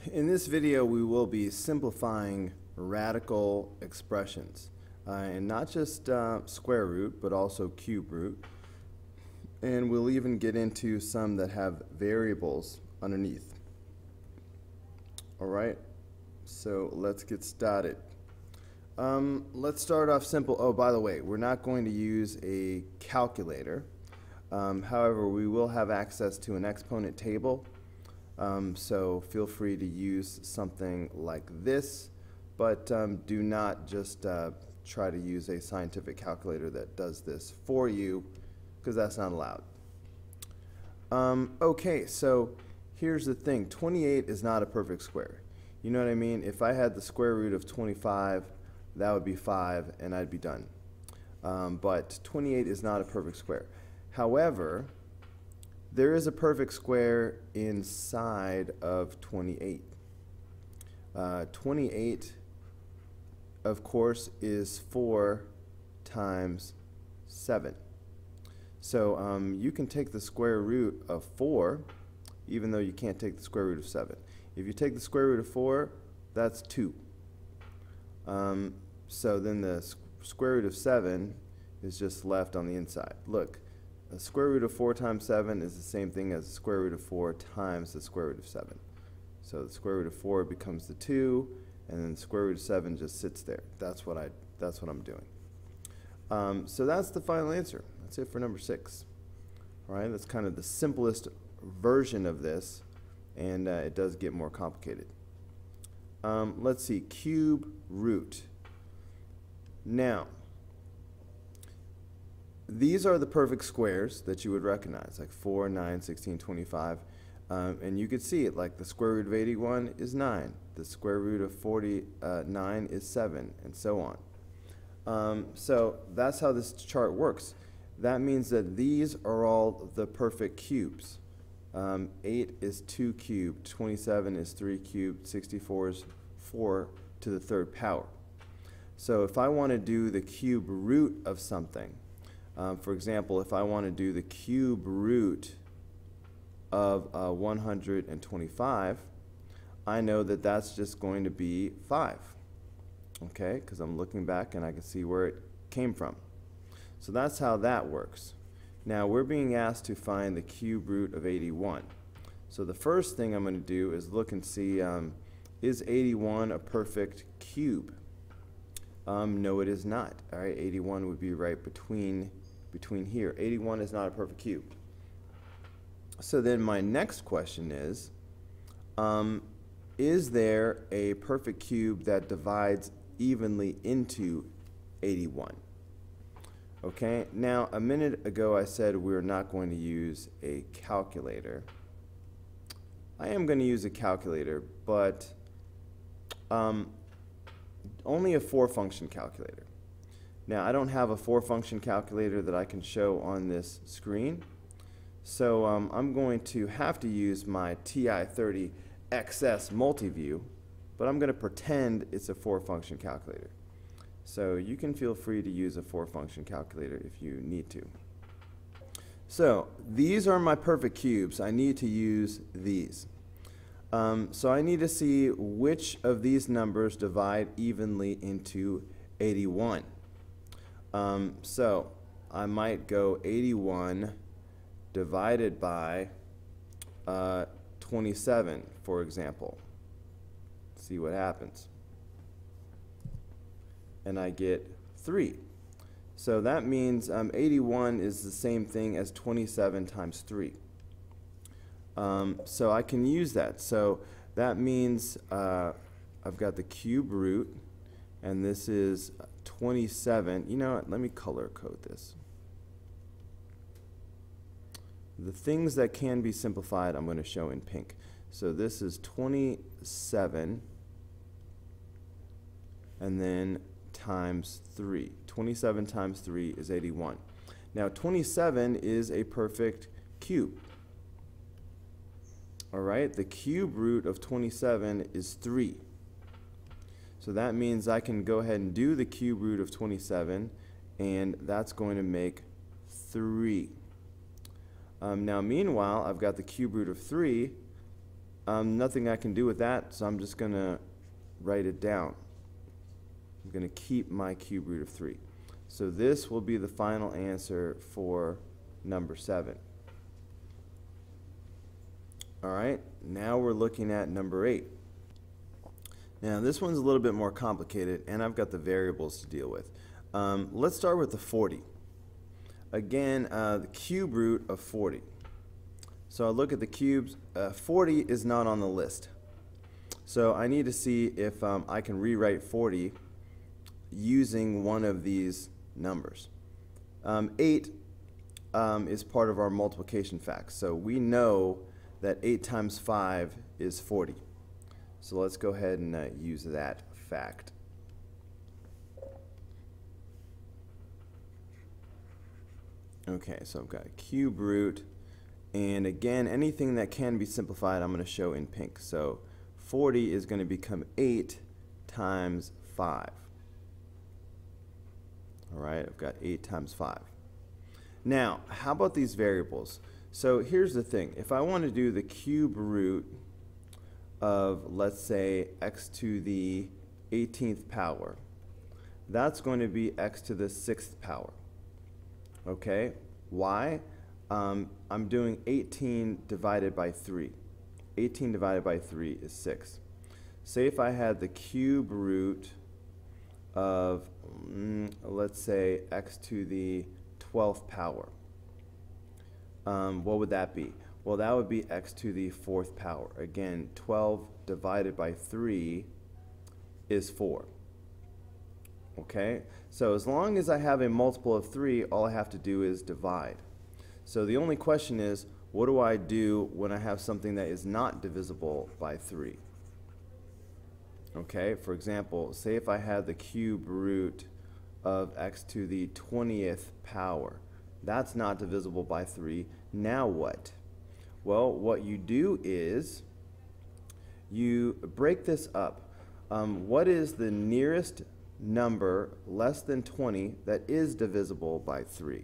In this video, we will be simplifying radical expressions, and not just square root, but also cube root. And we'll even get into some that have variables underneath. All right, so let's get started. Let's start off simple. Oh, by the way, we're not going to use a calculator. However, we will have access to an exponent table. So feel free to use something like this, but do not just try to use a scientific calculator that does this for you, because that's not allowed. Okay, so here's the thing. 28 is not a perfect square. You know what I mean? If I had the square root of 25, that would be 5, and I'd be done. But 28 is not a perfect square. However, there is a perfect square inside of 28. 28, of course, is 4 times 7. So you can take the square root of 4, even though you can't take the square root of 7. If you take the square root of 4, that's 2. So then the square root of 7 is just left on the inside. Look. The square root of 4 times 7 is the same thing as the square root of 4 times the square root of 7. So the square root of 4 becomes the 2, and then the square root of 7 just sits there. That's what I'm doing. So that's the final answer. That's it for number 6. All right, that's kind of the simplest version of this, and it does get more complicated. Let's see, cube root. Now, these are the perfect squares that you would recognize, like 4, 9, 16, 25. And you could see it, like the square root of 81 is 9. The square root of 49 is 7, and so on. So that's how this chart works. That means that these are all the perfect cubes. 8 is 2 cubed, 27 is 3 cubed, 64 is 4 to the 3rd power. So if I want to do the cube root of something, for example, if I want to do the cube root of 125, I know that that's just going to be 5, okay, because I'm looking back and I can see where it came from. So that's how that works. Now we're being asked to find the cube root of 81. So the first thing I'm going to do is look and see, is 81 a perfect cube? No, it is not. All right, 81 would be right between here. 81 is not a perfect cube. So then my next question is there a perfect cube that divides evenly into 81? Okay, now a minute ago I said we're not going to use a calculator. I am going to use a calculator, but only a 4-function calculator. Now, I don't have a 4-function calculator that I can show on this screen, so I'm going to have to use my TI-30 XS Multiview, but I'm going to pretend it's a 4-function calculator. So you can feel free to use a 4-function calculator if you need to. So these are my perfect cubes. I need to use these. So I need to see which of these numbers divide evenly into 81. So I might go 81 divided by 27, for example. See what happens. And I get 3. So that means 81 is the same thing as 27 times 3. So I can use that. So that means I've got the cube root, and this is 27. You know what? Let me color code this. The things that can be simplified I'm going to show in pink. So this is 27 and then times 3. 27 times 3 is 81. Now 27 is a perfect cube. All right, the cube root of 27 is 3. So that means I can go ahead and do the cube root of 27, and that's going to make 3. Now meanwhile, I've got the cube root of 3. nothing I can do with that, so I'm just going to write it down. I'm going to keep my cube root of 3. So this will be the final answer for number 7. All right, now we're looking at number 8. Now this one's a little bit more complicated, and I've got the variables to deal with. Let's start with the 40. Again, the cube root of 40. So I look at the cubes. 40 is not on the list. So I need to see if I can rewrite 40 using one of these numbers. 8 is part of our multiplication facts. So we know that 8 times 5 is 40. So let's go ahead and use that fact. Okay, so I've got a cube root, and again, anything that can be simplified I'm going to show in pink. So 40 is going to become 8 times 5. All right, I've got 8 times 5. Now, how about these variables? So here's the thing. If I want to do the cube root of, let's say, x to the 18th power, that's going to be x to the 6th power. Okay, why? I'm doing 18 divided by 3. 18 divided by 3 is 6. Say if I had the cube root of, let's say, x to the 12th power. What would that be? Well, that would be x to the 4th power. Again, 12 divided by 3 is 4. Okay, so as long as I have a multiple of 3, all I have to do is divide. So the only question is, what do I do when I have something that is not divisible by 3? Okay, for example, say if I had the cube root of x to the 20th power. That's not divisible by 3. Now what? Well, what you do is you break this up. What is the nearest number less than 20 that is divisible by 3?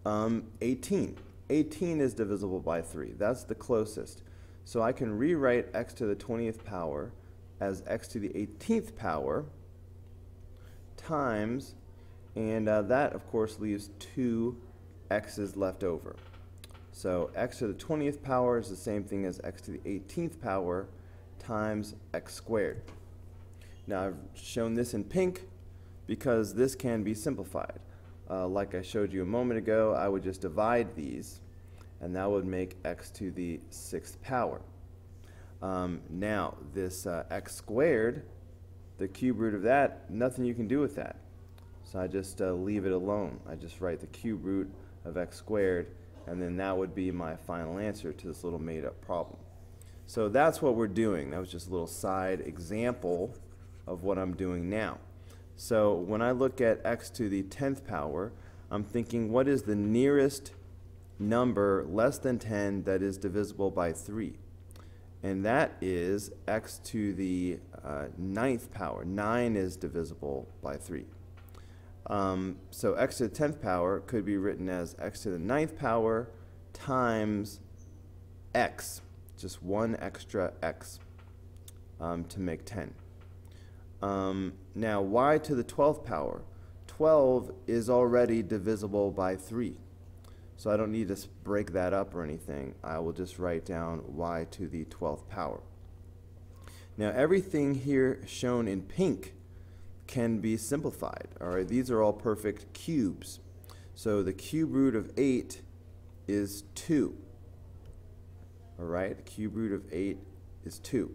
18. 18 is divisible by 3. That's the closest. So I can rewrite x to the 20th power as x to the 18th power times, and that of course leaves 2 x's left over. So x to the 20th power is the same thing as x to the 18th power times x squared. Now I've shown this in pink because this can be simplified. Like I showed you a moment ago, I would just divide these, and that would make x to the 6th power. Now this x squared, the cube root of that, nothing you can do with that. So I just leave it alone. I just write the cube root of x squared, and then that would be my final answer to this little made-up problem. So that's what we're doing. That was just a little side example of what I'm doing now. So when I look at x to the 10th power, I'm thinking, what is the nearest number less than 10 that is divisible by 3? And that is x to the 9th power. 9 is divisible by 3. So x to the 10th power could be written as x to the 9th power times x, just one extra x to make 10. Now y to the 12th power, 12 is already divisible by 3. So I don't need to break that up or anything. I will just write down y to the 12th power. Now everything here shown in pink can be simplified. All right, these are all perfect cubes. So the cube root of 8 is 2. All right, the cube root of 8 is 2.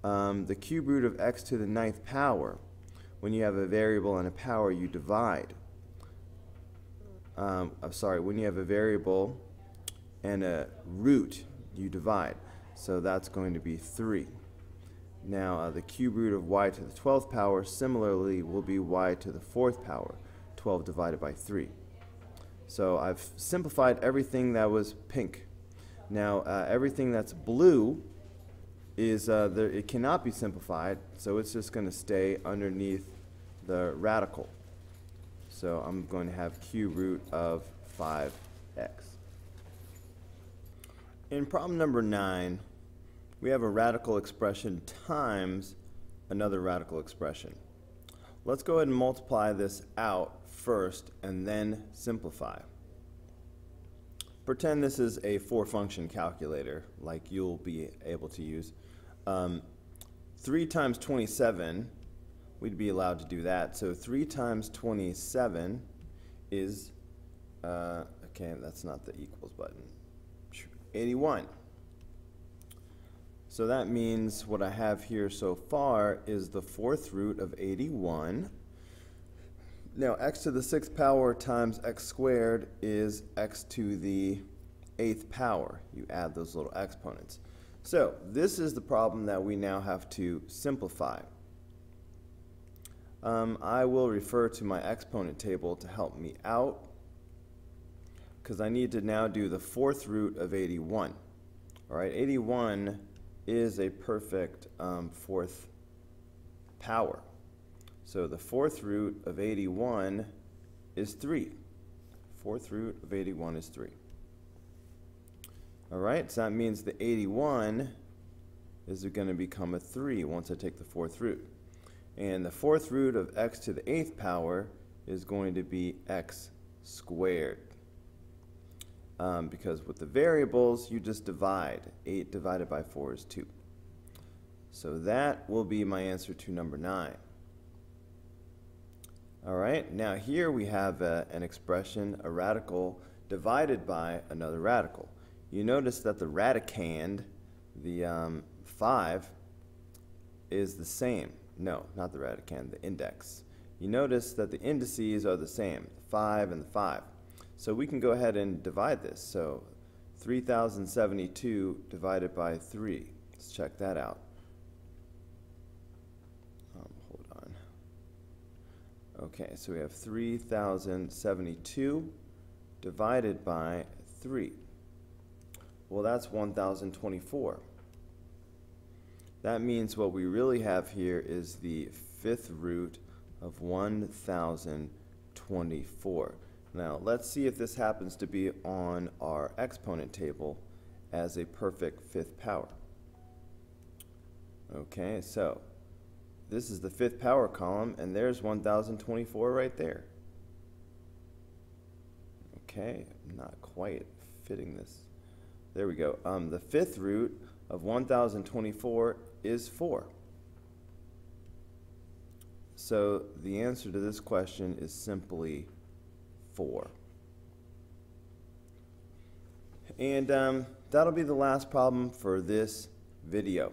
The cube root of x to the 9th power, when you have a variable and a power, you divide. When you have a variable and a root, you divide. So that's going to be 3. Now the cube root of y to the 12th power similarly will be y to the 4th power, 12 divided by 3. So I've simplified everything that was pink. Now everything that's blue is it cannot be simplified, so it's just going to stay underneath the radical. So I'm going to have cube root of 5x. In problem number 9, we have a radical expression times another radical expression. Let's go ahead and multiply this out first and then simplify. Pretend this is a 4-function calculator like you'll be able to use. 3 times 27, we'd be allowed to do that. So 3 times 27 is, okay, that's not the equals button, 81. So that means what I have here so far is the 4th root of 81. Now x to the 6th power times x squared is x to the 8th power. You add those little exponents. So this is the problem that we now have to simplify. I will refer to my exponent table to help me out, because I need to now do the 4th root of 81. All right, 81 is a perfect 4th power. So the 4th root of 81 is 3. 4th root of 81 is 3. All right, so that means the 81 is going to become a 3 once I take the 4th root. And the 4th root of x to the 8th power is going to be x squared. Because with the variables, you just divide. 8 divided by 4 is 2. So that will be my answer to number 9. All right, now here we have an expression, a radical divided by another radical. You notice that the radicand, the 5, is the same. No, not the radicand, the index. You notice that the indices are the same, the 5 and the 5. So we can go ahead and divide this. So 3072 divided by 3. Let's check that out. Hold on. Okay, so we have 3072 divided by 3. Well, that's 1024. That means what we really have here is the 5th root of 1024. Now, let's see if this happens to be on our exponent table as a perfect 5th power. Okay, so this is the 5th power column, and there's 1024 right there. Okay, I'm not quite fitting this. There we go. The 5th root of 1024 is 4. So the answer to this question is simply 4. And that'll be the last problem for this video.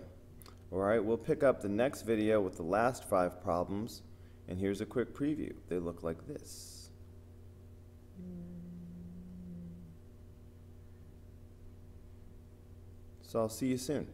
All right, we'll pick up the next video with the last 5 problems, and here's a quick preview. They look like this. So I'll see you soon.